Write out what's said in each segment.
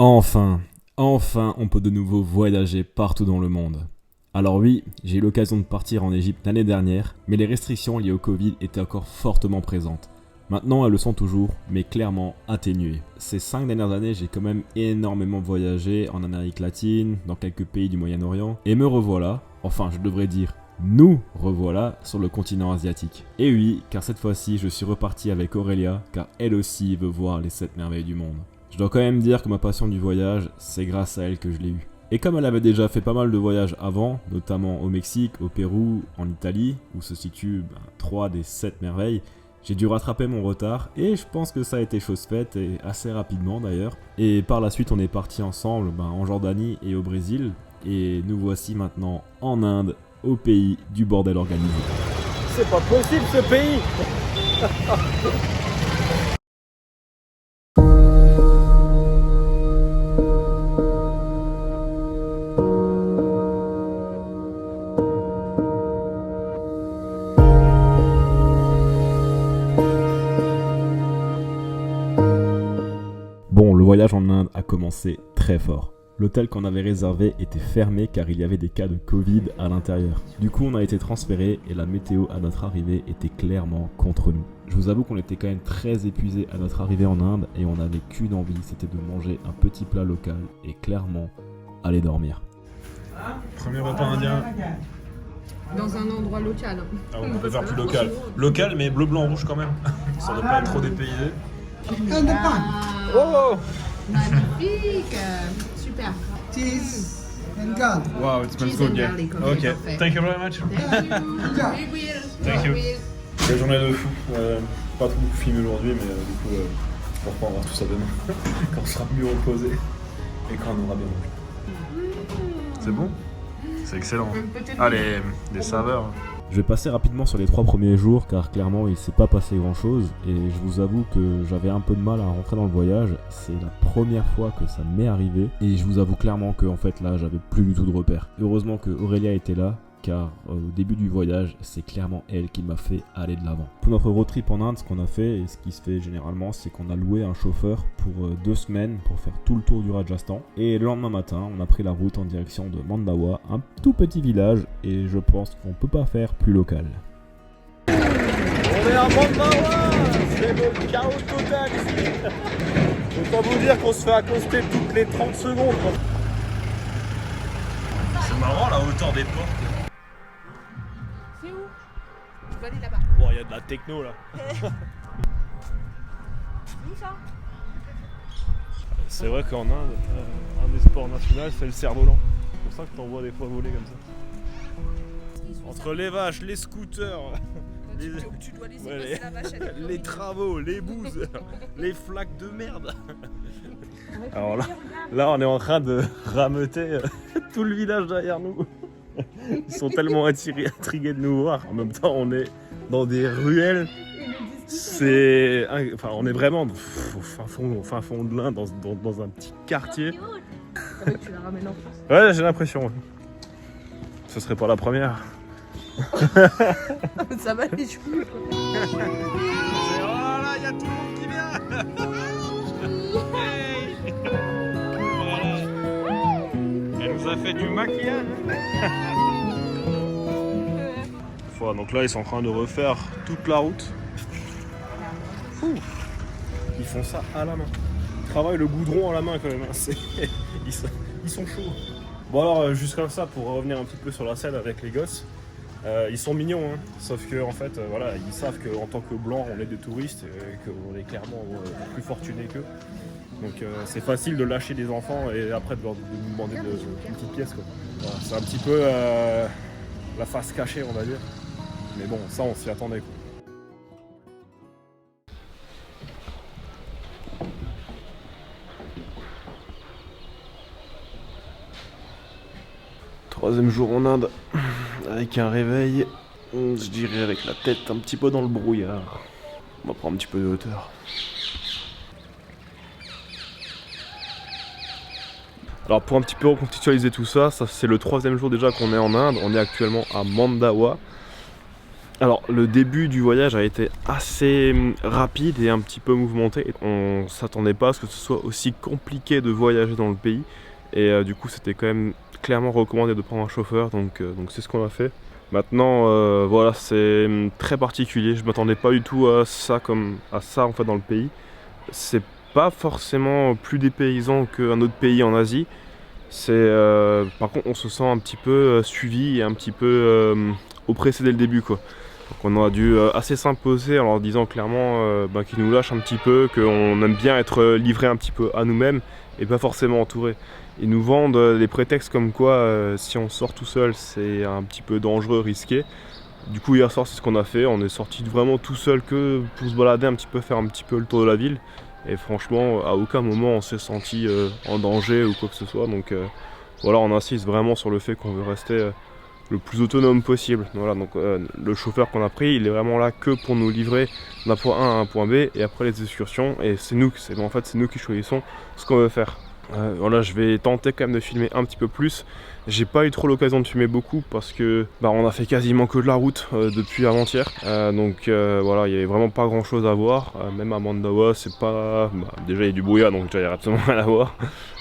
Enfin, enfin, on peut de nouveau voyager partout dans le monde. Alors oui, j'ai eu l'occasion de partir en Égypte l'année dernière, mais les restrictions liées au Covid étaient encore fortement présentes. Maintenant, elles le sont toujours, mais clairement atténuées. Ces 5 dernières années, j'ai quand même énormément voyagé en Amérique latine, dans quelques pays du Moyen-Orient, et me revoilà, enfin je devrais dire nous revoilà sur le continent asiatique. Et oui, car cette fois-ci, je suis reparti avec Aurélia, car elle aussi veut voir les 7 merveilles du monde. Je dois quand même dire que ma passion du voyage, c'est grâce à elle que je l'ai eue. Et comme elle avait déjà fait pas mal de voyages avant, notamment au Mexique, au Pérou, en Italie, où se situent 3 des 7 merveilles, j'ai dû rattraper mon retard et je pense que ça a été chose faite et assez rapidement d'ailleurs. Et par la suite on est parti ensemble en Jordanie et au Brésil et nous voici maintenant en Inde, au pays du bordel organisé. C'est pas possible ce pays. Bon, le voyage en Inde a commencé très fort. L'hôtel qu'on avait réservé était fermé car il y avait des cas de Covid à l'intérieur. Du coup, on a été transféré et la météo à notre arrivée était clairement contre nous. Je vous avoue qu'on était quand même très épuisés à notre arrivée en Inde et on n'avait qu'une envie, c'était de manger un petit plat local et clairement aller dormir. Premier repas indien. Dans un endroit local. Ah, on peut faire plus local. Local mais bleu, blanc, rouge quand même. Ça ne doit pas être trop dépaysé. Oh! Magnifique. Super. Cheese and garlic. Wow, it smells Cheese good, and yeah. garlic, Okay, parfait. thank you very much. Thank you. We will. Thank you. We will. La journée de fou. Pas trop beaucoup filmé aujourd'hui, mais du coup, on reprendra tout ça demain. Quand on sera mieux reposé et quand on aura bien mangé. C'est bon? C'est excellent. Ah, les saveurs. Je vais passer rapidement sur les 3 premiers jours car clairement il s'est pas passé grand chose et je vous avoue que j'avais un peu de mal à rentrer dans le voyage. C'est la première fois que ça m'est arrivé et je vous avoue clairement que en fait là j'avais plus du tout de repères. Heureusement que Aurélia était là car au début du voyage c'est clairement elle qui m'a fait aller de l'avant. Pour notre road trip en Inde, ce qu'on a fait et ce qui se fait généralement c'est qu'on a loué un chauffeur pour 2 semaines pour faire tout le tour du Rajasthan et le lendemain matin on a pris la route en direction de Mandawa, un tout petit village et je pense qu'on peut pas faire plus local. On est à Mandawa. C'est le chaos total ici. Autant vous dire qu'on se fait accoster toutes les 30 secondes. C'est marrant la hauteur des portes. C'est où? Je vais aller là-bas. Bon, il y a de la techno là. Où ça? C'est vrai qu'en Inde, un des sports nationaux c'est le cerf-volant. C'est pour ça que t'en vois des fois voler comme ça. Entre les vaches, les scooters, Tu dois laisser Ouais, passer la vache à tes les travaux, les bouses, les flaques de merde. Alors là on est en train de rameuter tout le village derrière nous. Ils sont tellement intrigués de nous voir. En même temps on est dans des ruelles. On est vraiment au fin fond de l'Inde, dans un petit quartier. En fait, tu la ramènes en France. Ouais, j'ai l'impression. Ce serait pas la première. Ça va les cheveux. Oh là, il y a tout le monde qui vient. Hey. Voilà. Elle nous a fait du maquillage. Voilà, donc là ils sont en train de refaire toute la route. Ouh. Ils font ça à la main. Ils travaillent le goudron à la main quand même. Ils sont chauds. Bon alors juste comme ça pour revenir un petit peu sur la scène avec les gosses. Ils sont mignons, hein. Sauf que en fait, voilà, ils savent qu'en tant que blancs, on est des touristes et qu'on est clairement plus fortunés qu'eux. Donc c'est facile de lâcher des enfants et après de nous demander une petite pièce, quoi. Voilà, c'est un petit peu la face cachée, on va dire. Mais bon, ça, on s'y attendait, quoi. Troisième jour en Inde, avec un réveil, je dirais avec la tête un petit peu dans le brouillard. On va prendre un petit peu de hauteur. Alors pour un petit peu recontextualiser tout ça, c'est le 3e jour déjà qu'on est en Inde. On est actuellement à Mandawa. Alors le début du voyage a été assez rapide et un petit peu mouvementé. On s'attendait pas à ce que ce soit aussi compliqué de voyager dans le pays. Et du coup c'était quand même clairement recommandé de prendre un chauffeur, donc c'est ce qu'on a fait. Maintenant voilà, c'est très particulier, je m'attendais pas du tout à ça en fait dans le pays. C'est pas forcément plus dépaysant qu'un autre pays en Asie. Par contre on se sent un petit peu suivi et un petit peu oppressé dès le début quoi. Donc on a dû assez s'imposer en leur disant clairement qu'ils nous lâchent un petit peu, qu'on aime bien être livré un petit peu à nous-mêmes et pas forcément entouré. Ils nous vendent des prétextes comme quoi si on sort tout seul c'est un petit peu dangereux, risqué. Du coup hier soir c'est ce qu'on a fait, on est sorti vraiment tout seul que pour se balader un petit peu, faire un petit peu le tour de la ville. Et franchement à aucun moment on s'est senti en danger ou quoi que ce soit. Donc voilà, on insiste vraiment sur le fait qu'on veut rester le plus autonome possible. Voilà, donc le chauffeur qu'on a pris, il est vraiment là que pour nous livrer d'un point A à un point B et après les excursions. Et c'est nous qui choisissons ce qu'on veut faire. Voilà, je vais tenter quand même de filmer un petit peu plus. J'ai pas eu trop l'occasion de filmer beaucoup parce que on a fait quasiment que de la route depuis avant-hier. Donc voilà, il y avait vraiment pas grand chose à voir. Même à Mandawa, c'est pas. Déjà il y a du brouillard donc il y a absolument rien à voir.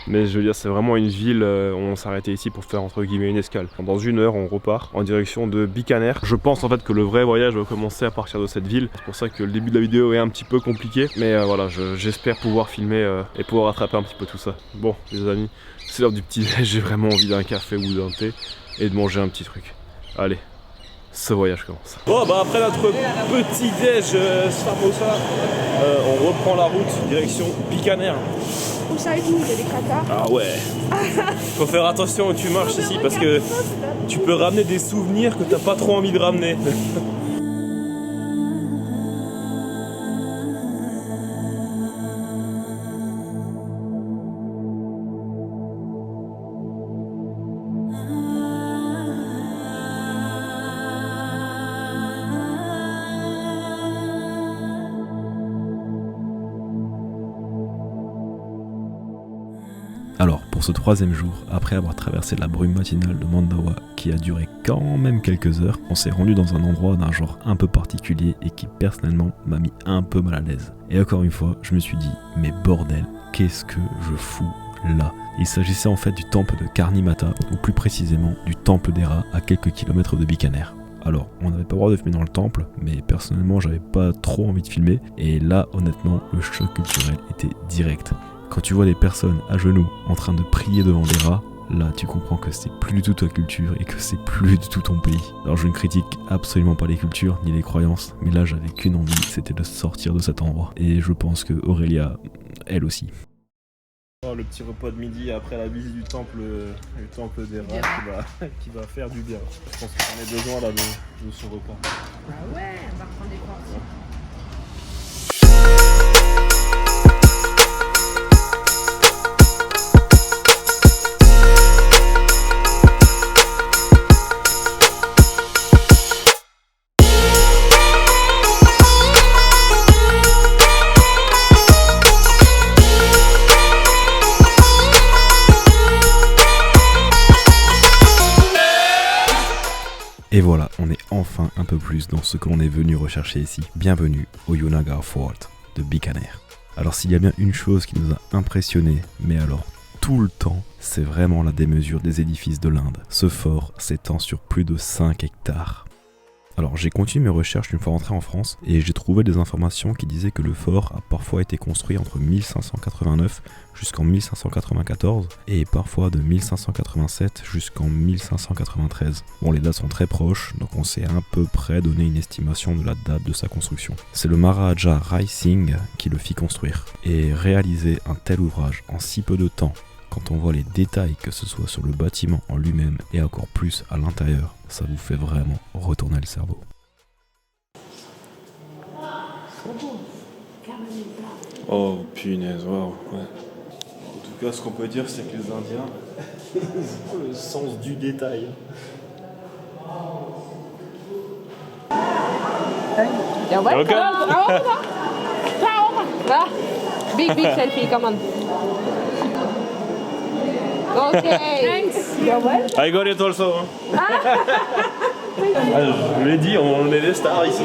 Mais je veux dire, c'est vraiment une ville, on s'est arrêté ici pour faire entre guillemets une escale. Dans 1 heure, on repart en direction de Bikaner. Je pense en fait que le vrai voyage va commencer à partir de cette ville. C'est pour ça que le début de la vidéo est un petit peu compliqué. Mais voilà, j'espère pouvoir filmer et pouvoir rattraper un petit peu tout ça. Bon, les amis, c'est l'heure du petit déj. J'ai vraiment envie d'un café ou d'un thé et de manger un petit truc. Allez, ce voyage commence. Bon, après notre petit déj samosa, on reprend la route direction Bikaner. Où ça et tout, il y a des craquards. Ah ouais. Faut faire attention où tu marches ici parce que tu peux ramener des souvenirs que t'as pas trop envie de ramener. Alors, pour ce 3e jour, après avoir traversé la brume matinale de Mandawa, qui a duré quand même quelques heures, on s'est rendu dans un endroit d'un genre un peu particulier et qui personnellement m'a mis un peu mal à l'aise. Et encore une fois, je me suis dit, mais bordel, qu'est-ce que je fous là? Il s'agissait en fait du temple de Karnimata, ou plus précisément du temple des rats à quelques kilomètres de Bikaner. Alors, on n'avait pas le droit de filmer dans le temple, mais personnellement j'avais pas trop envie de filmer, et là honnêtement, le choc culturel était direct. Quand tu vois des personnes à genoux en train de prier devant des rats, là tu comprends que c'est plus du tout ta culture et que c'est plus du tout ton pays. Alors je ne critique absolument pas les cultures ni les croyances, mais là j'avais qu'une envie, c'était de sortir de cet endroit. Et je pense que Aurélia, elle aussi. Le petit repas de midi après la visite du temple des rats qui va faire du bien. Je pense qu'on a besoin là de ce repas. Ah ouais, on va reprendre des portions. Et voilà, on est enfin un peu plus dans ce que l'on est venu rechercher ici. Bienvenue au Yunagar Fort de Bikaner. Alors s'il y a bien une chose qui nous a impressionnés, mais alors tout le temps, c'est vraiment la démesure des édifices de l'Inde. Ce fort s'étend sur plus de 5 hectares. Alors j'ai continué mes recherches une fois rentré en France et j'ai trouvé des informations qui disaient que le fort a parfois été construit entre 1589 jusqu'en 1594 et parfois de 1587 jusqu'en 1593. Bon, les dates sont très proches, donc on sait à peu près donner une estimation de la date de sa construction. C'est le Maharaja Rai Singh qui le fit construire. Et réaliser un tel ouvrage en si peu de temps, quand on voit les détails, que ce soit sur le bâtiment en lui-même et encore plus à l'intérieur, ça vous fait vraiment retourner le cerveau. Oh punaise, waouh. Ouais. En tout cas, ce qu'on peut dire, c'est que les Indiens, ils ont le sens du détail. You're welcome. Big selfie, come on. Okay. Thanks. You're welcome. I got it also. Je l'ai dit, on est des stars ici.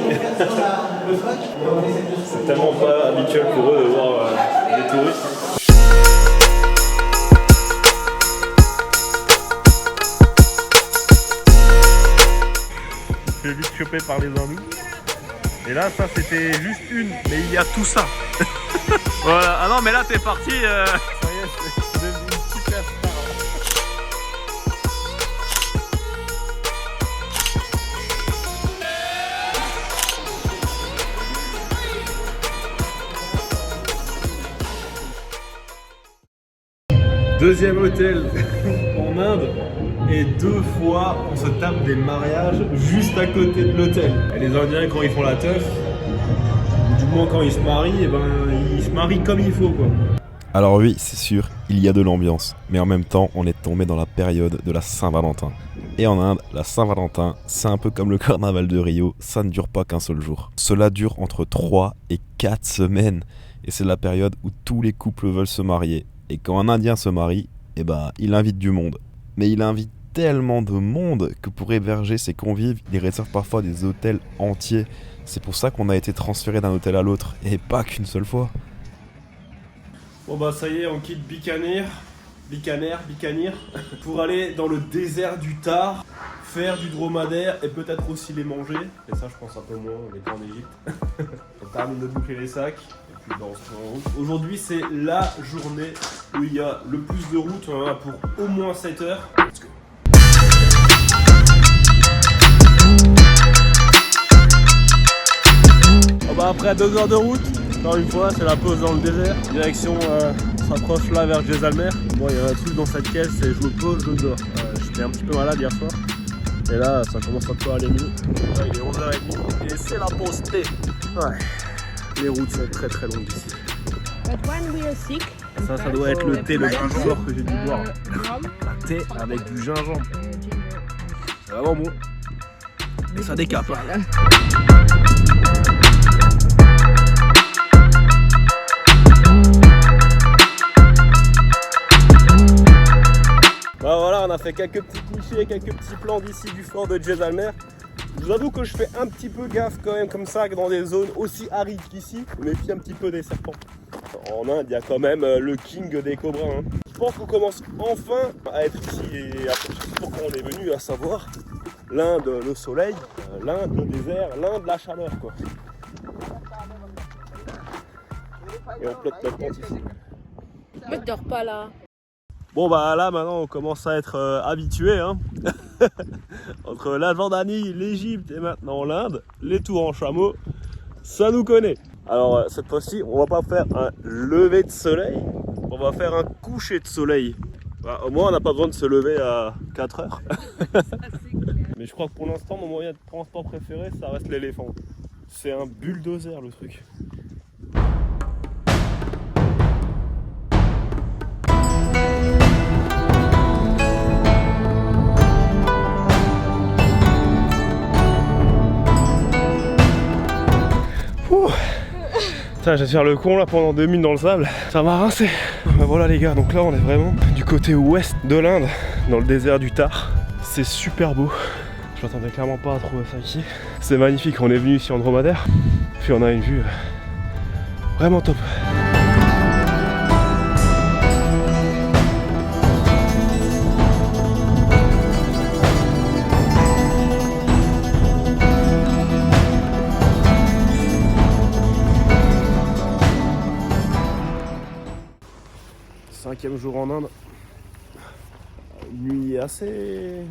C'est tellement pas habituel pour eux de voir des touristes. Je suis vite chopé par les hindous. Et là, ça c'était juste une, mais il y a tout ça. Voilà, ah non, mais là t'es parti. Ça y est, c'est devenu une super star. Deuxième hôtel en Inde. Et 2 fois, on se tape des mariages juste à côté de l'hôtel. Et les Indiens, quand ils font la teuf, ou du moins quand ils se marient, et ben ils se marient comme il faut, quoi. Alors oui, c'est sûr, il y a de l'ambiance, mais en même temps, on est tombé dans la période de la Saint-Valentin. Et en Inde, la Saint-Valentin, c'est un peu comme le carnaval de Rio, ça ne dure pas qu'un seul jour. Cela dure entre 3 et 4 semaines, et c'est la période où tous les couples veulent se marier. Et quand un Indien se marie, eh ben, il invite du monde. Mais il invite tellement de monde que pour héberger ses convives, il réserve parfois des hôtels entiers. C'est pour ça qu'on a été transféré d'un hôtel à l'autre, et pas qu'une seule fois. Bon bah ça y est, on quitte Bikaner, pour aller dans le désert du Thar, faire du dromadaire et peut-être aussi les manger. Et ça je pense un peu moins, on est en Égypte. On termine de boucler les sacs. Et puis bah, on se met en route. Aujourd'hui c'est la journée où il y a le plus de route, on en a pour au moins 7 heures. Let's go. Oh bah après 2 heures de route, encore une fois c'est la pause dans le désert. Direction s'approche là vers Jaisalmer. Bon il y a un truc dans cette caisse, c'est je me pose, je dors. J'étais un petit peu malade hier soir. Et là ça commence un peu à aller mieux. Là, il est 11h30 et c'est la pause thé. Ouais. Les routes sont très très longues ici. But when we are sick, Ça doit être le thé, le gingembre que j'ai dû boire. Un thé avec du gingembre. C'est vraiment bon. Et ça décape. Hein. Bah voilà, on a fait quelques petits clichés, quelques petits plans d'ici du fort de Jaisalmer. Je vous avoue que je fais un petit peu gaffe quand même comme ça, que dans des zones aussi arides qu'ici, je méfie un petit peu des serpents. En Inde, il y a quand même le king des cobras. Hein. Je pense qu'on commence enfin à être ici et à chercher pourquoi on est venu, à savoir l'Inde, le soleil, l'Inde, le désert, l'Inde, la chaleur, quoi. Et on plotte notre tente ici. mais dors pas là. Bon bah là maintenant on commence à être habitué hein. Entre la Jordanie, l'Égypte et maintenant l'Inde, les tours en chameau, ça nous connaît. Alors cette fois-ci on va pas faire un lever de soleil, on va faire un coucher de soleil. Bah, au moins on n'a pas besoin de se lever à 4 heures. Mais je crois que pour l'instant mon moyen de transport préféré ça reste l'éléphant. C'est un bulldozer le truc. Putain, je vais faire le con là pendant 2 minutes dans le sable, ça m'a rincé. Bah voilà les gars, donc là on est vraiment du côté ouest de l'Inde, dans le désert du Thar. C'est super beau, je m'attendais clairement pas à trouver ça ici. C'est magnifique, on est venu ici en dromadaire, puis on a une vue vraiment top. Cinquième jour en Inde, une nuit assez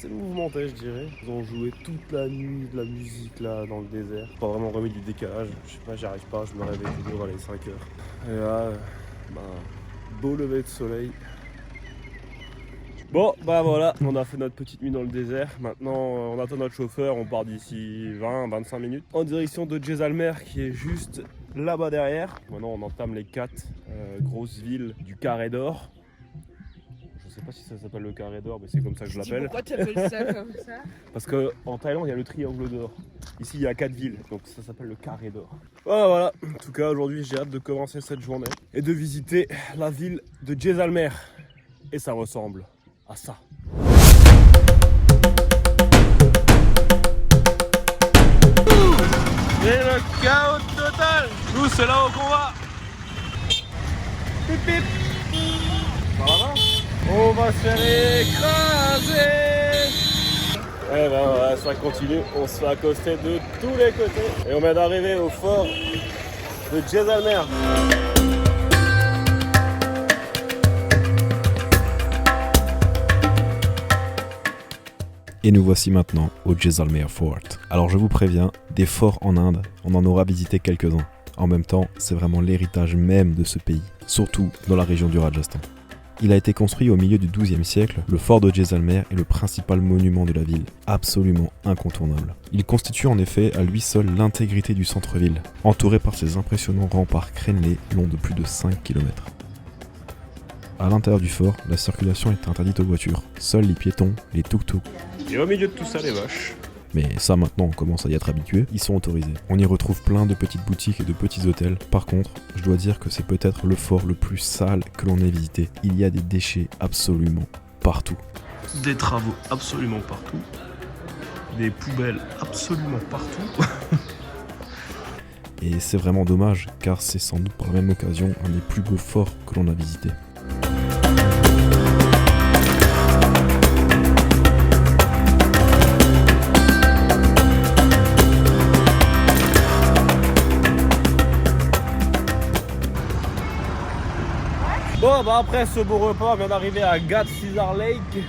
mouvementée je dirais. Ils ont joué toute la nuit de la musique là dans le désert. Pas vraiment remis du décalage, je sais pas, j'y arrive pas, je me réveille toujours à les 5 heures. Et là, beau lever de soleil. Bon bah voilà, on a fait notre petite nuit dans le désert. Maintenant on attend notre chauffeur, on part d'ici 20-25 minutes en direction de Jaisalmer qui est juste là-bas derrière. Maintenant on entame les 4 grosses villes du carré d'or. Je sais pas si ça s'appelle le carré d'or, mais c'est comme ça que je l'appelle. Pourquoi tu appelles ça comme ça? Parce qu'en Thaïlande il y a le triangle d'or. Ici il y a 4 villes, donc ça s'appelle le carré d'or. Voilà, en tout cas aujourd'hui j'ai hâte de commencer cette journée et de visiter la ville de Jaisalmer. Et ça ressemble à ça. C'est le chaos total. Nous, c'est là-haut qu'on va. Pip pip. Voilà. On va se faire écraser. Ouais, ben voilà, ça continue. On se fait accoster de tous les côtés. Et on vient d'arriver au fort de Jaisalmer. Et nous voici maintenant au Jaisalmer Fort. Alors je vous préviens, des forts en Inde, on en aura visité quelques-uns. En même temps, c'est vraiment l'héritage même de ce pays, surtout dans la région du Rajasthan. Il a été construit au milieu du XIIe siècle, le fort de Jaisalmer est le principal monument de la ville, absolument incontournable. Il constitue en effet à lui seul l'intégrité du centre-ville, entouré par ses impressionnants remparts crénelés longs de plus de 5 km. À l'intérieur du fort, la circulation est interdite aux voitures, seuls les piétons, les tuk-tuk. Et au milieu de tout ça, les vaches. Mais ça maintenant on commence à y être habitué, ils sont autorisés. On y retrouve plein de petites boutiques et de petits hôtels. Par contre, je dois dire que c'est peut-être le fort le plus sale que l'on ait visité. Il y a des déchets absolument partout. Des travaux absolument partout. Des poubelles absolument partout. Et c'est vraiment dommage, car c'est sans doute par la même occasion un des plus beaux forts que l'on a visité. Bon, bah après ce beau repas, on vient d'arriver à Gadsizer Lake.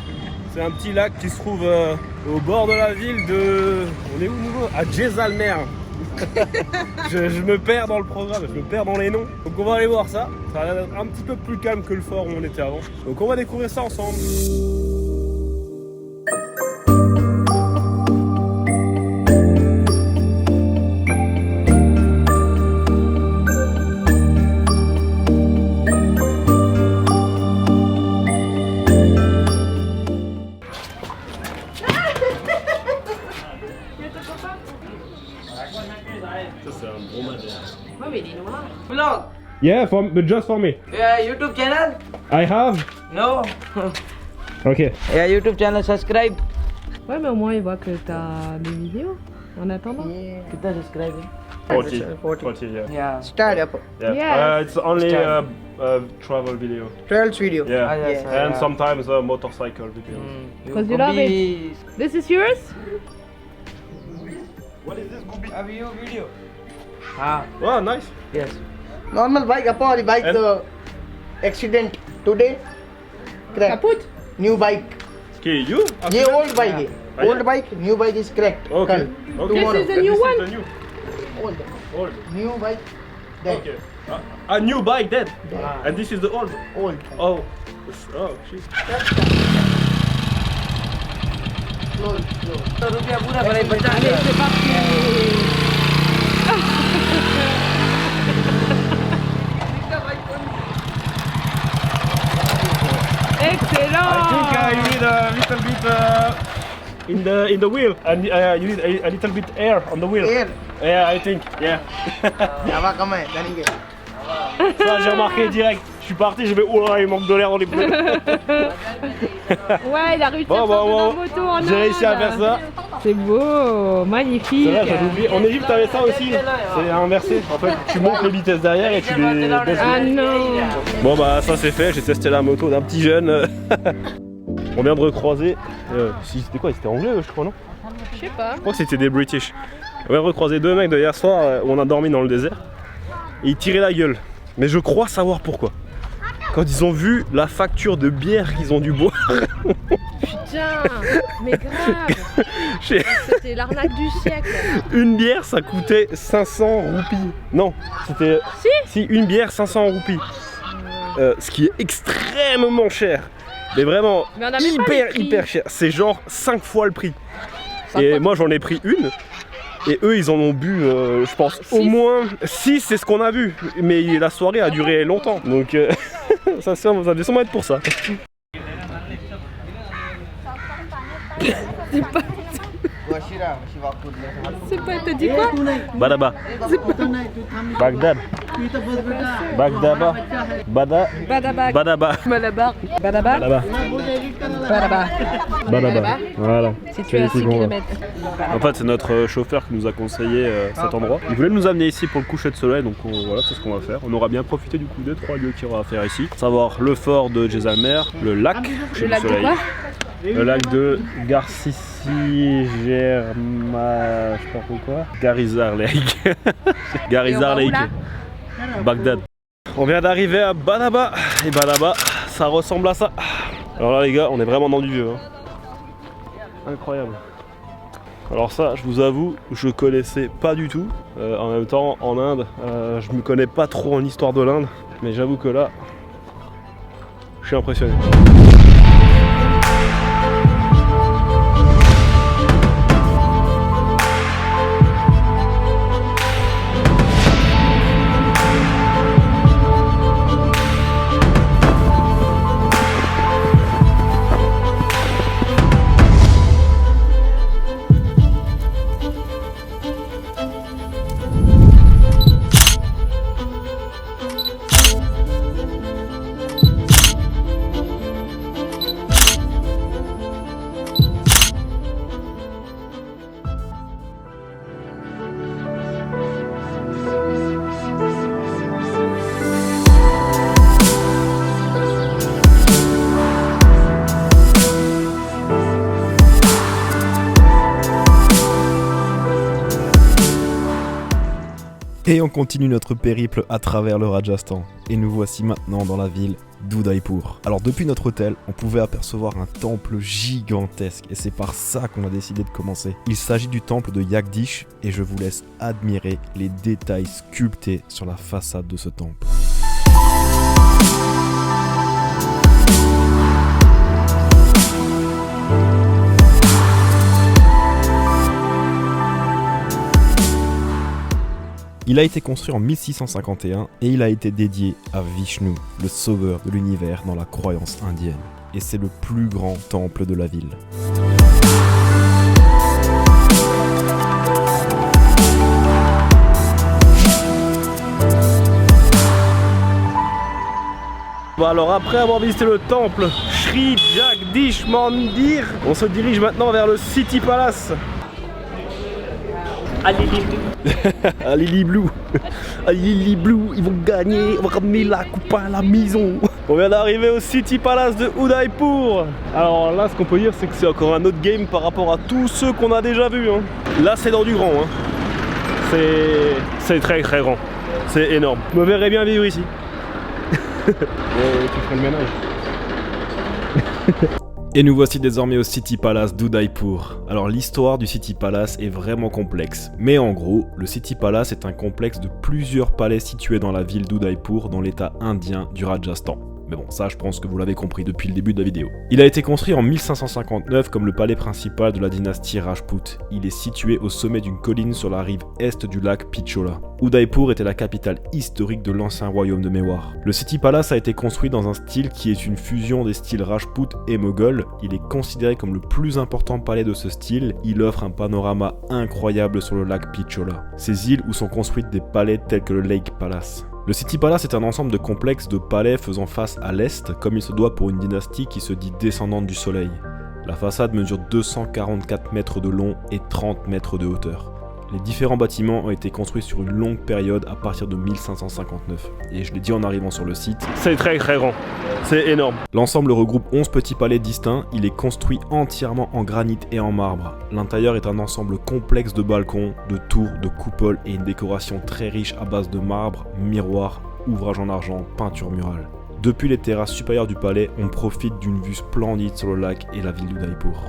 C'est un petit lac qui se trouve au bord de la ville de... On est où nouveau? À Jaisalmer. je me perds dans le programme, je me perds dans les noms. Donc on va aller voir ça. Ça va être un petit peu plus calme que le fort où on était avant. Donc on va découvrir ça ensemble. Vlog. Yeah, but just for me. Yeah, YouTube channel? I have. No. Ok. Yeah, YouTube channel subscribe. Ouais, mais au moins, il voit que t'as des vidéos en attendant. Yeah. Kita subscribe. 40, yeah. Yeah. Start up. Yeah. Yeah. It's only Start. travel video. Trails video. Yeah. Ah, yes, And yeah. sometimes motorcycle video. Because you love it. This is yours? What is this, Gooby? A view video. Ah, Oh, nice. yes. Normal bike, appa the bike, And- the accident today. Cracked. Kaput? New bike. Okay, you? Yeah, old bike. Ah, Old yeah? bike, new bike is cracked. Okay. Kal. Okay. Tomorrow. This is the new This one? is the new. Old. Old. New bike. Dead. Okay. A new bike then. Ah. And this is the old. Old. Oh. Oh, shit. Slow, slow. तो रुपया पूरा भराई 50 Allez, c'est parti. Excellent. I think you need a little bit in the wheel, and you need a little bit air on the wheel. Air. Yeah, I think. Yeah. Hava kam hai, Dani ke. Ça j'ai remarqué direct. Je suis parti, je vais oh là, il manque de l'air dans les pneus. Ouais, il a réussi Bon, à bon, sortir bon. la moto en J'ai réussi à Inde. faire ça. C'est beau, magnifique. C'est vrai, j'avais oublié. En Égypte, t'avais ça aussi. C'est inversé. En fait, tu montes les vitesses derrière et tu les baisses. Ah non. Bon bah ça c'est fait, j'ai testé la moto d'un petit jeune. On vient de recroiser. C'était quoi? C'était anglais je crois, non? Je sais pas. Je crois que c'était des British. On vient de recroiser deux mecs de hier soir où on a dormi dans le désert. Et ils tiraient la gueule. Mais je crois savoir pourquoi. Quand ils ont vu la facture de bière qu'ils ont dû boire. Putain, mais grave. J'ai- C'était l'arnaque du siècle. Une bière ça coûtait 500 roupies. Non, c'était. Si, une bière 500 roupies. Ce qui est extrêmement cher. Mais vraiment Mais on a même pas les prix. hyper cher. C'est genre 5 fois le prix. Ça Et coûte- moi j'en ai pris une. Et eux ils en ont bu je pense au Six. moins 6, c'est ce qu'on a vu. Mais la soirée a duré longtemps. Donc ça devait sûrement être pour ça. Wash C'est pas, t'as dit quoi? Badaba. Bagdad. Bagdaba. Badabak. Badaba. Malabar. Badabak. Badaba. Badabak. Badaba. Voilà. Situé à 6 km. En fait, c'est notre chauffeur qui nous a conseillé cet endroit. Il voulait nous amener ici pour le coucher de soleil, donc voilà, c'est ce qu'on va faire. On aura bien profité du coup des 3 lieux qu'il y aura à faire ici. À savoir le fort de Jaisalmer, le lac coucher Le du lac de soleil, quoi? le lac de Garcici-Germa... je sais pas pourquoi. Garizar Lake. Garizar Et on va où, Lake. Bagdad. On vient d'arriver à Badaba. Et Badaba, ça ressemble à ça. Alors là les gars, on est vraiment dans du vieux. Hein. Incroyable. Alors ça, je vous avoue, je connaissais pas du tout. En même temps, en Inde, je me connais pas trop en histoire de l'Inde. Mais j'avoue que là, je suis impressionné. Et on continue notre périple à travers le Rajasthan. Et nous voici maintenant dans la ville d'Udaipur. Alors depuis notre hôtel, on pouvait apercevoir un temple gigantesque et c'est par ça qu'on a décidé de commencer. Il s'agit du temple de Jagdish et je vous laisse admirer les détails sculptés sur la façade de ce temple. Il a été construit en 1651 et il a été dédié à Vishnu, le sauveur de l'univers dans la croyance indienne. Et c'est le plus grand temple de la ville. Bon alors après avoir visité le temple Sri Jagdish Mandir, on se dirige maintenant vers le City Palace. À Lily Blue. À Lily Blue, ils vont gagner, on va ramener la coupe à la maison. On vient d'arriver au City Palace de Udaipur. Alors là, ce qu'on peut dire, c'est que c'est encore un autre game par rapport à tous ceux qu'on a déjà vus. Hein. Là, c'est dans du grand. Hein. C'est très très grand. C'est énorme. Je me verrais bien vivre ici. Tu ferais le ménage. Et nous voici désormais au City Palace d'Udaipur. Alors l'histoire du City Palace est vraiment complexe. Mais en gros, le City Palace est un complexe de plusieurs palais situés dans la ville d'Udaipur dans l'état indien du Rajasthan. Mais bon, ça je pense que vous l'avez compris depuis le début de la vidéo. Il a été construit en 1559 comme le palais principal de la dynastie Rajput. Il est situé au sommet d'une colline sur la rive est du lac Pichola. Udaipur était la capitale historique de l'ancien royaume de Mewar. Le City Palace a été construit dans un style qui est une fusion des styles Rajput et Moghol. Il est considéré comme le plus important palais de ce style. Il offre un panorama incroyable sur le lac Pichola. Ces îles où sont construites des palais tels que le Lake Palace. Le City Palace est un ensemble de complexes de palais faisant face à l'est, comme il se doit pour une dynastie qui se dit descendante du soleil. La façade mesure 244 mètres de long et 30 mètres de hauteur. Les différents bâtiments ont été construits sur une longue période à partir de 1559. Et je l'ai dit en arrivant sur le site, c'est très très grand, c'est énorme. L'ensemble regroupe 11 petits palais distincts, il est construit entièrement en granit et en marbre. L'intérieur est un ensemble complexe de balcons, de tours, de coupoles et une décoration très riche à base de marbre, miroirs, ouvrages en argent, peinture murale. Depuis les terrasses supérieures du palais, on profite d'une vue splendide sur le lac et la ville d'Udaipur.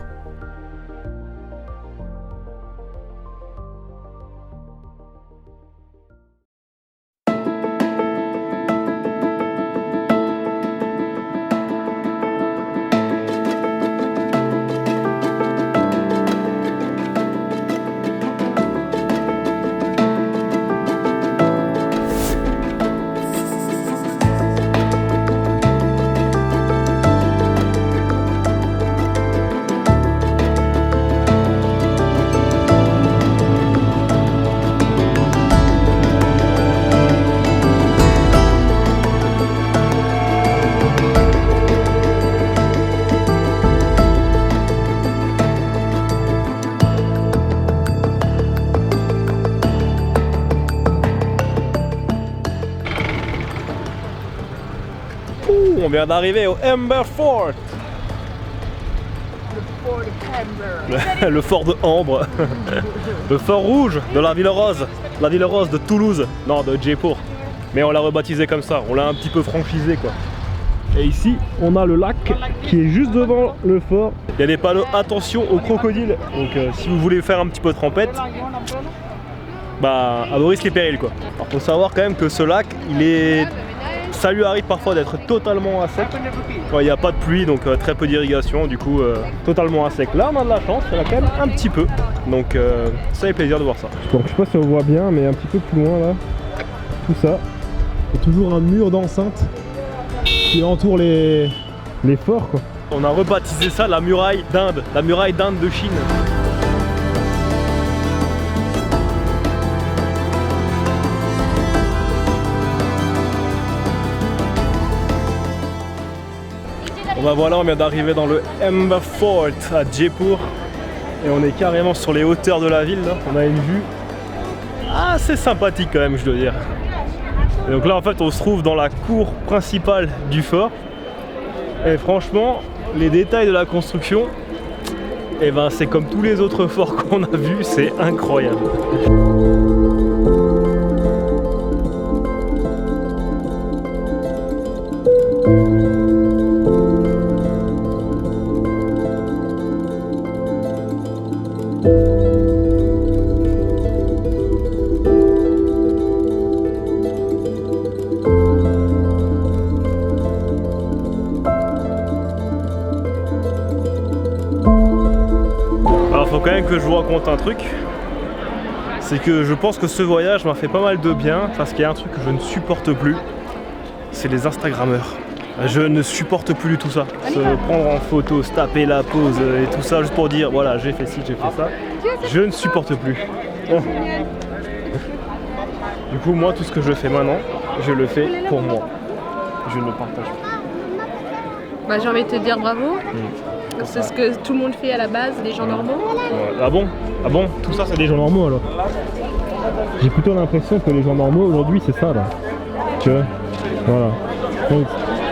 on vient d'arriver au Amber Fort. Le fort de Ambre. Le fort rouge de la Ville Rose. La Ville Rose de Toulouse. Non, de Jaipur. Mais on l'a rebaptisé comme ça, on l'a un petit peu franchisé quoi. Et ici, on a le lac qui est juste devant le fort. Il y a des panneaux attention aux crocodiles. Donc si vous voulez faire un petit peu de trempette, bah à vos risques et périls quoi. Alors faut savoir quand même que ce lac, ça lui arrive parfois d'être totalement à sec. Il n'y a pas de pluie, donc très peu d'irrigation, du coup totalement à sec. Là on a de la chance, il y en a quand même un petit peu. Donc ça fait plaisir de voir ça. Donc je sais pas si on voit bien, mais un petit peu plus loin là, tout ça. Il y a toujours un mur d'enceinte qui entoure les forts quoi. On a rebaptisé ça la muraille d'Inde, la muraille d'Inde de Chine. Bon bah voilà, on vient d'arriver dans le Amber Fort à Jaipur et on est carrément sur les hauteurs de la ville là. On a une vue assez sympathique quand même, je dois dire. Et donc là en fait on se trouve dans la cour principale du fort et franchement les détails de la construction, et ben c'est comme tous les autres forts qu'on a vus, c'est incroyable. Faut quand même que je vous raconte un truc, c'est que je pense que ce voyage m'a fait pas mal de bien parce qu'il y a un truc que je ne supporte plus, c'est les Instagrammeurs. Je ne supporte plus du tout ça, se prendre en photo, se taper la pose et tout ça juste pour dire voilà j'ai fait ci, j'ai fait ça, je ne supporte plus. Oh. Du coup moi tout ce que je fais maintenant, je le fais pour moi, je ne le partage pas. Bah, j'ai envie de te dire bravo. C'est ce que tout le monde fait à la base, les gens normaux. Ah bon? Ah bon? Tout ça c'est des gens normaux alors? J'ai plutôt l'impression que les gens normaux aujourd'hui c'est ça là. Tu vois? Voilà. Donc,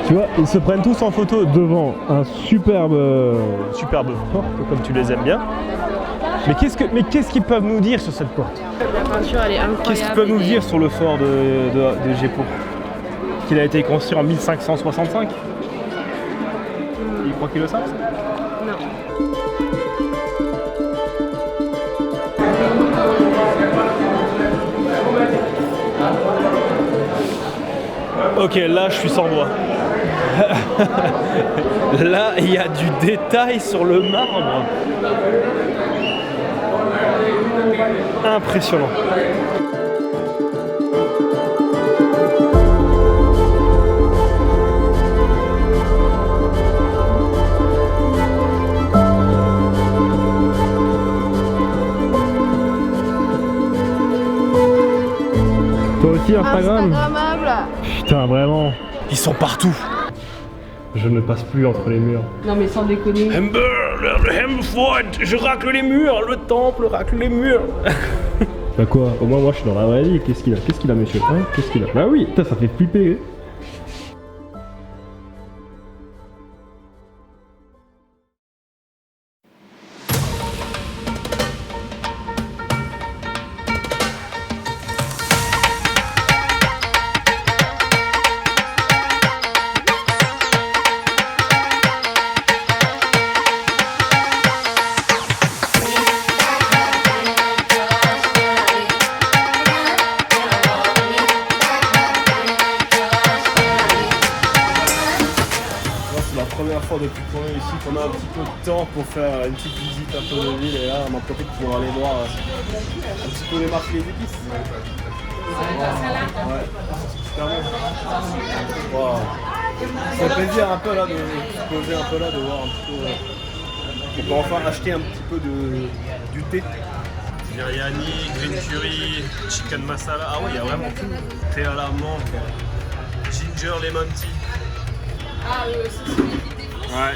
tu vois, ils se prennent tous en photo devant un superbe fort, comme tu les aimes bien. Mais qu'est-ce qu'ils peuvent nous dire sur cette porte? La peinture elle est incroyable. Qu'est-ce qu'ils peuvent nous dire sur le fort de Jaipur? Qu'il a été construit en 1565? Ils croient qu'ils le savent ça? Non. Ok, là je suis sans voix. Là il y a du détail sur le marbre. Impressionnant. Toi aussi Instagram? Instagrammable. Putain vraiment. Ils sont partout. Je ne passe plus entre les murs. Non mais sans déconner. Amber Fort, je racle les murs, le temple racle les murs. Bah quoi? Au moins moi je suis dans la vraie vie. Qu'est-ce qu'il a? Qu'est-ce qu'il a monsieur? Hein? Qu'est-ce qu'il a? Bah oui, putain, ça fait flipper. Première fois depuis qu'on est ici qu'on a un petit peu de temps pour faire une petite visite un peu de ville, et là on en profite pour aller voir un petit peu les marques et les épices. Ouais, c'est super bon. Wow. Ça fait plaisir un peu là de se poser un peu là, de voir un petit peu. On peut enfin acheter un petit peu du thé. Biryani, green curry, chicken masala. Ah ouais, il y a vraiment tout. Thé à la menthe, ginger lemon tea. Ah Ouais.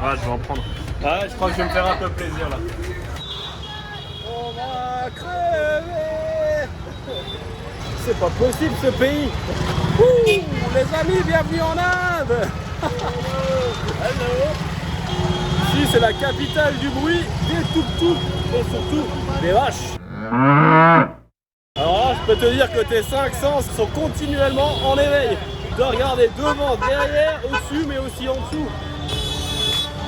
Ah, je vais en prendre. Ah, je crois que je vais me faire un peu plaisir là. On va crever. c'est pas possible ce pays. Ouh, les amis, bienvenue en Inde. Ici c'est la capitale du bruit, des tuk-tuk et surtout des vaches. Alors là, je peux te dire que tes 5 sens sont continuellement en éveil. Tu dois regarder devant, derrière, au-dessus, mais aussi en dessous.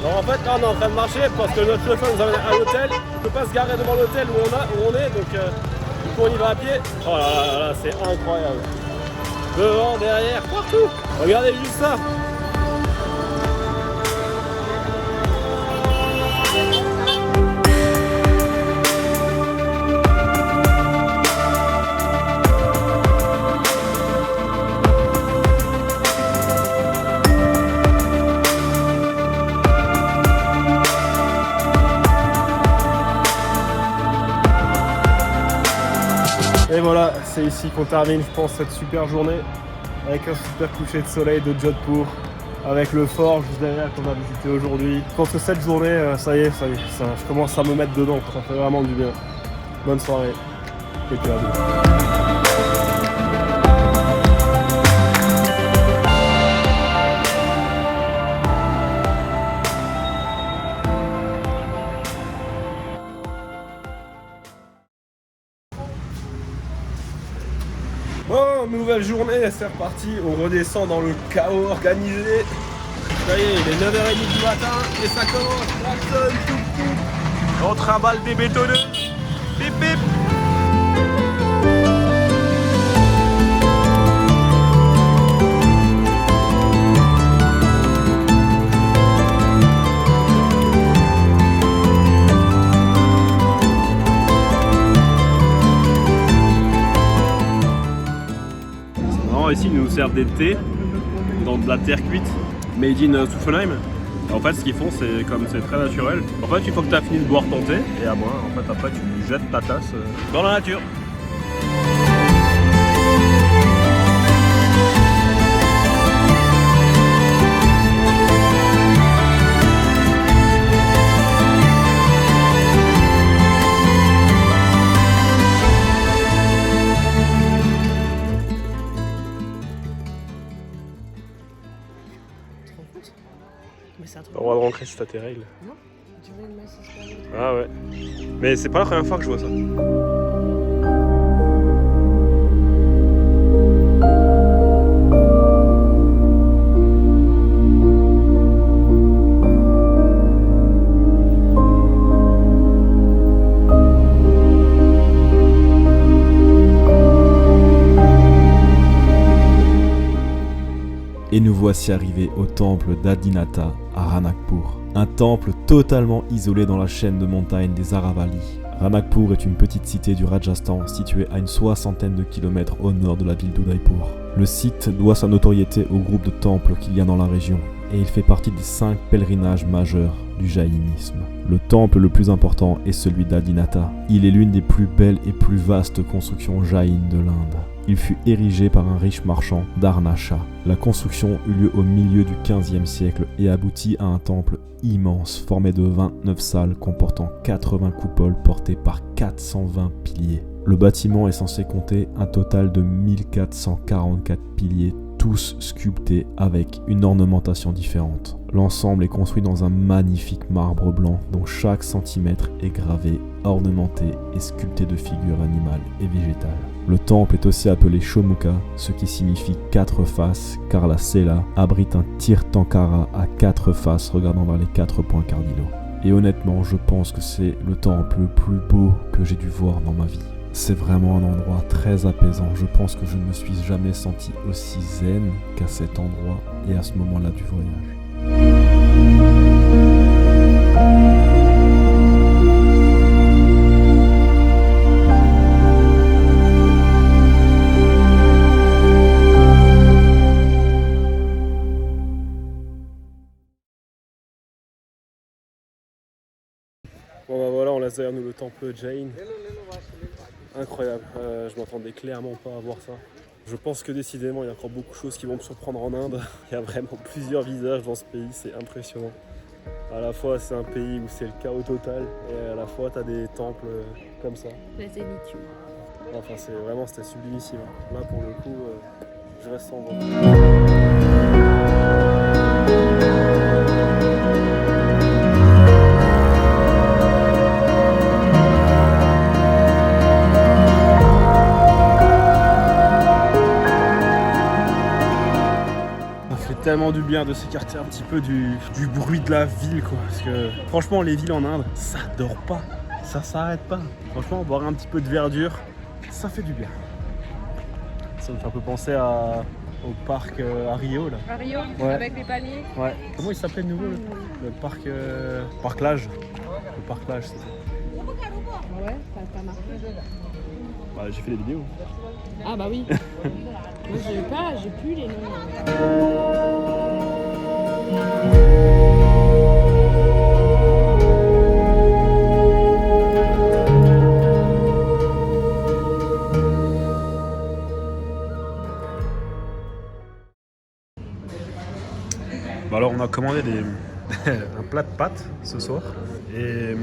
Alors en fait, là on est en train de marcher parce que notre chauffeur nous amène à l'hôtel. On peut pas se garer devant l'hôtel où on est, donc du coup on y va à pied. Oh là là là, c'est incroyable. Devant, derrière, partout. Regardez juste ça. Et voilà, c'est ici qu'on termine, je pense, cette super journée avec un super coucher de soleil de Jodhpur, avec le fort juste derrière qu'on a visité aujourd'hui. Je pense que cette journée, ça y est, je commence à me mettre dedans, ça fait vraiment du bien. Bonne soirée et puis à demain. Bon, nouvelle journée, c'est reparti, on redescend dans le chaos organisé. Ça y est, il est 9h30 du matin et ça commence, klaxon, tout. On trimballe des bétonneux, bip bip. Ici ils nous servent des thés dans de la terre cuite made in Souffenheim. En fait ce qu'ils font c'est comme c'est très naturel. En fait une fois que tu as fini de boire ton thé et à boire, en fait après tu jettes ta tasse dans la nature. T'as le droit de rentrer si t'as tes règles. Non, tu veux une masse. Ah ouais. Mais c'est pas la première fois que je vois ça. Et nous voici arrivés au temple d'Adinata à Ranakpur. Un temple totalement isolé dans la chaîne de montagnes des Aravallis. Ranakpur est une petite cité du Rajasthan située à une 60aine de kilomètres au nord de la ville d'Udaipur. Le site doit sa notoriété au groupe de temples qu'il y a dans la région et il fait partie des 5 pèlerinages majeurs du jaïnisme. Le temple le plus important est celui d'Adinata. Il est l'une des plus belles et plus vastes constructions jaïnes de l'Inde. Il fut érigé par un riche marchand d'Arnasha. La construction eut lieu au milieu du XVe siècle et aboutit à un temple immense formé de 29 salles comportant 80 coupoles portées par 420 piliers. Le bâtiment est censé compter un total de 1444 piliers, tous sculptés avec une ornementation différente. L'ensemble est construit dans un magnifique marbre blanc dont chaque centimètre est gravé, ornementé et sculpté de figures animales et végétales. Le temple est aussi appelé Shomuka, ce qui signifie 4 faces, car la Sela abrite un Tirthankara à 4 faces regardant vers les 4 points cardinaux. Et honnêtement, je pense que c'est le temple le plus beau que j'ai dû voir dans ma vie. C'est vraiment un endroit très apaisant. Je pense que je ne me suis jamais senti aussi zen qu'à cet endroit et à ce moment-là du voyage. Bon bah voilà, on laisse derrière nous le temple Jain. Incroyable, je m'attendais clairement pas à voir ça. Je pense que décidément il y a encore beaucoup de choses qui vont me surprendre en Inde. Il y a vraiment plusieurs visages dans ce pays, c'est impressionnant. À la fois c'est un pays où c'est le chaos total et à la fois t'as des temples comme ça. Les élites. Enfin, c'était sublimissime. Là, pour le coup, je reste en voix. Ça fait tellement du bien de s'écarter un petit peu du bruit de la ville, quoi. Parce que franchement, les villes en Inde, ça dort pas. Ça s'arrête pas. Franchement, boire un petit peu de verdure, ça fait du bien. Ça me fait un peu penser au parc à Rio, là. À Rio, Ouais. avec les paniers. Ouais. Comment il s'appelait de nouveau le parc Parc-Lage. Le Parc-Lage, c'était. Ouais, ça marche. Bah, j'ai fait des vidéos. Ah bah oui. Moi j'ai plus les noms. Bah alors on a commandé un plat de pâtes ce soir et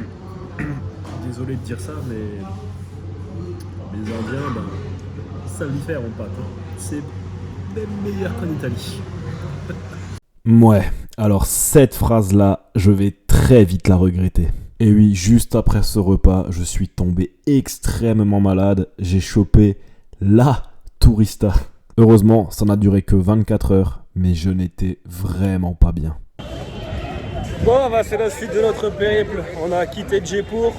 désolé de dire ça mais les Indiens ils savent y faire en pâtes. C'est même meilleur qu'en Italie. Ouais, alors cette phrase-là, je vais très vite la regretter. Et oui, juste après ce repas, je suis tombé extrêmement malade. J'ai chopé la tourista. Heureusement, ça n'a duré que 24 heures, mais je n'étais vraiment pas bien. Bon, bah, c'est la suite de notre périple. On a quitté Jaipur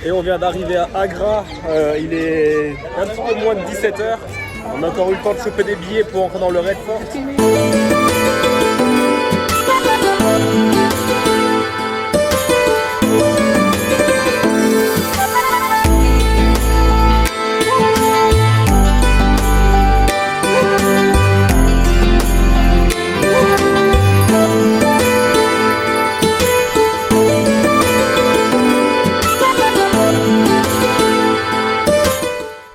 et on vient d'arriver à Agra. Il est un petit peu moins de 17h. On a encore eu le temps de choper des billets pour entrer dans le Red Fort.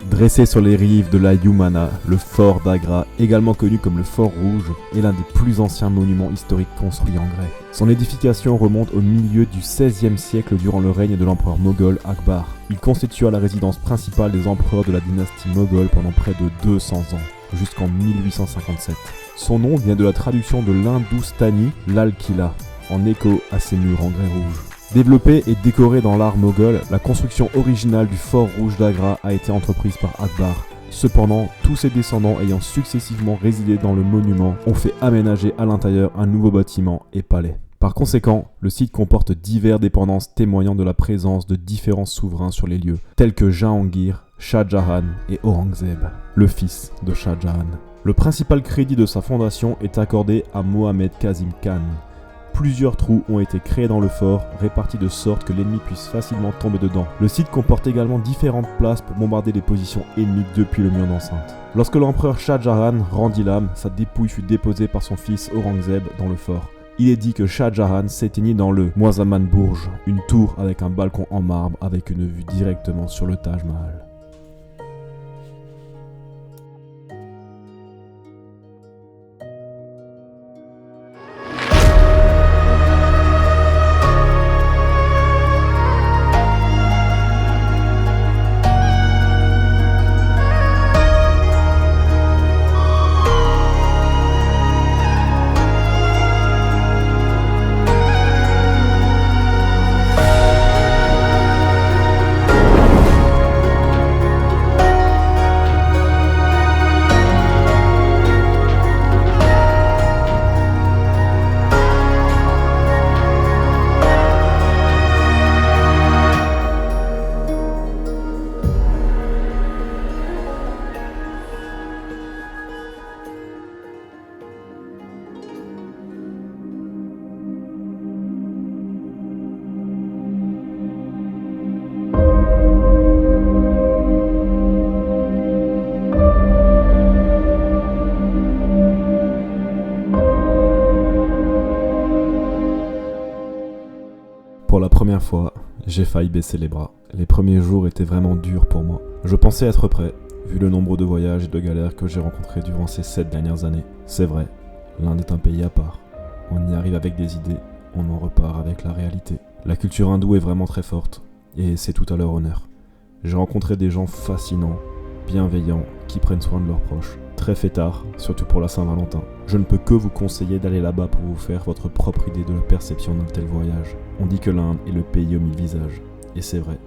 Dressé sur les rives de la Yamuna, le fort d'Agra, également connu comme le Fort Rouge, est l'un des plus anciens monuments historiques construits en grès. Son édification remonte au milieu du XVIe siècle durant le règne de l'empereur moghol Akbar. Il constitua la résidence principale des empereurs de la dynastie moghole pendant près de 200 ans, jusqu'en 1857. Son nom vient de la traduction de l'hindoustani Lal Killa, en écho à ses murs en grès rouge. Développée et décorée dans l'art moghol, la construction originale du fort rouge d'Agra a été entreprise par Akbar. Cependant, tous ses descendants ayant successivement résidé dans le monument ont fait aménager à l'intérieur un nouveau bâtiment et palais. Par conséquent, le site comporte diverses dépendances témoignant de la présence de différents souverains sur les lieux, tels que Jahangir, Shah Jahan et Aurangzeb, le fils de Shah Jahan. Le principal crédit de sa fondation est accordé à Mohammed Kazim Khan. Plusieurs trous ont été créés dans le fort, répartis de sorte que l'ennemi puisse facilement tomber dedans. Le site comporte également différentes places pour bombarder les positions ennemies depuis le mur d'enceinte. Lorsque l'empereur Shah Jahan rendit l'âme, sa dépouille fut déposée par son fils Aurangzeb dans le fort. Il est dit que Shah Jahan s'éteignit dans le Muazzaman Burj, une tour avec un balcon en marbre avec une vue directement sur le Taj Mahal. Pour la première fois, j'ai failli baisser les bras. Les premiers jours étaient vraiment durs pour moi. Je pensais être prêt, vu le nombre de voyages et de galères que j'ai rencontrés durant ces 7 dernières années. C'est vrai, l'Inde est un pays à part. On y arrive avec des idées, on en repart avec la réalité. La culture hindoue est vraiment très forte, et c'est tout à leur honneur. J'ai rencontré des gens fascinants, bienveillants, qui prennent soin de leurs proches. Très fêtards, surtout pour la Saint-Valentin. Je ne peux que vous conseiller d'aller là-bas pour vous faire votre propre idée de la perception d'un tel voyage. On dit que l'Inde est le pays aux 1000 visages. Et c'est vrai.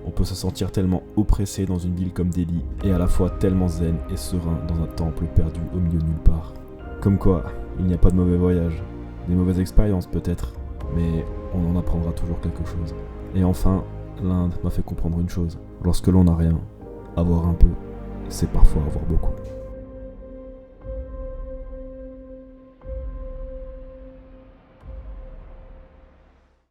On peut se sentir tellement oppressé dans une ville comme Delhi, et à la fois tellement zen et serein dans un temple perdu au milieu de nulle part. Comme quoi, il n'y a pas de mauvais voyages. Des mauvaises expériences peut-être, mais on en apprendra toujours quelque chose. Et enfin, l'Inde m'a fait comprendre une chose. Lorsque l'on n'a rien, avoir un peu, c'est parfois avoir beaucoup.